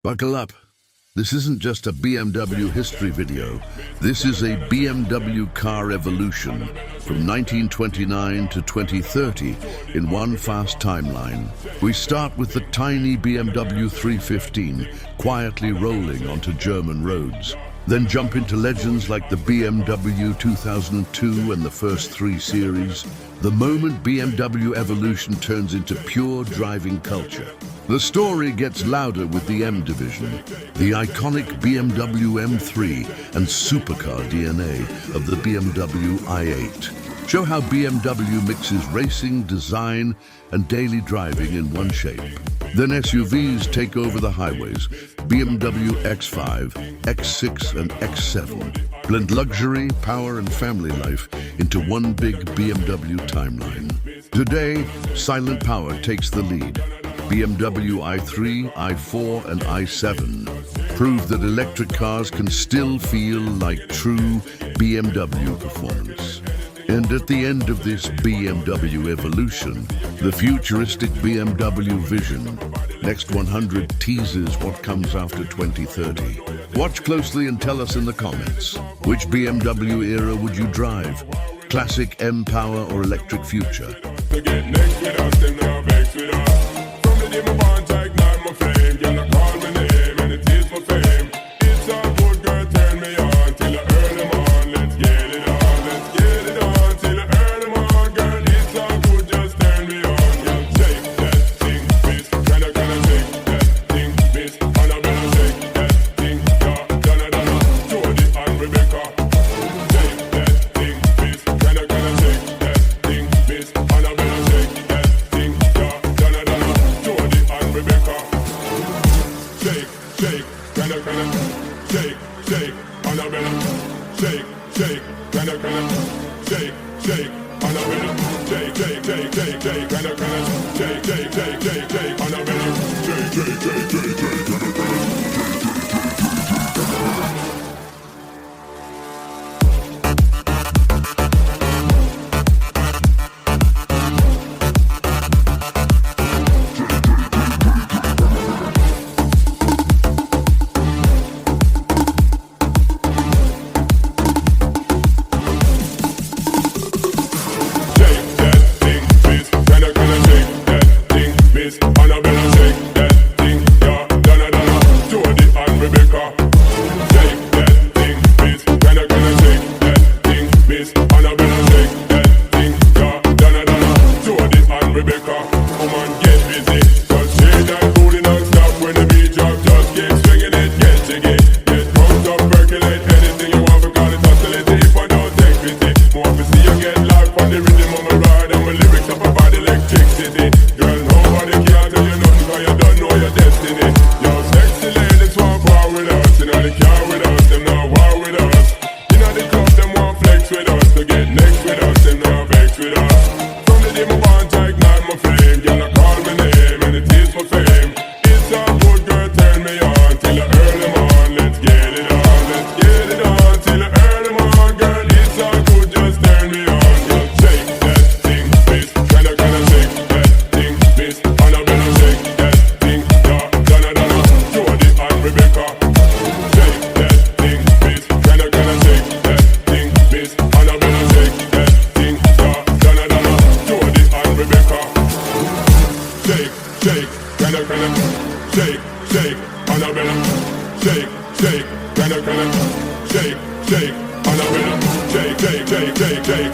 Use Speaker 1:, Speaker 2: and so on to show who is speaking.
Speaker 1: Buckle up. This isn't just a BMW history video. This is a BMW Car Evolution from 1929 to 2030 in one fast timeline. We start with the tiny BMW 315 quietly rolling onto German roads. Then jump into legends like the BMW 2002 and the first 3 Series. The moment BMW Evolution turns into pure driving culture. The story gets louder with the M division, the iconic BMW M3 and supercar DNA of the BMW i8. Show how BMW mixes racing, design and daily driving in one shape. Then SUVs take over the highways. BMW X5, X6 and X7 blend luxury, power and family life into one big BMW timeline. Today, silent power takes the lead. BMW i3, i4 and i7 prove that electric cars can still feel like true BMW performance. And at the end of this BMW evolution, the futuristic BMW Vision Next 100 teases what comes after 2030. Watch closely and tell us in the comments, which BMW era would you drive? Classic M power or electric future?
Speaker 2: To get next with us, them now vex with us. From the day my bond I ignite my flame, girl I call my name and it is my fame. It's a good girl, turn me on till I earn them on. Let's get it on, let's get it on till I earn them on. Girl, it's all good, just turn me on. Girl, shake that thing, miss. Can I shake that thing, miss? And I better shake that thing, Donna, Jody and Rebecca. Shake that thing, miss. Can I shake that thing, miss? And I better shake that thing, Donna, Jody and Rebecca. Shake, shake, can I shake, shake, and I better shake, shake, can I shake, shake, and I better shake, shake, shake, shake, shake, can I shake, shake, shake, shake, shake, and I better shake, shake, shake, shake, shake, shake, shake, and I better shake, shake, shake, shake, shake.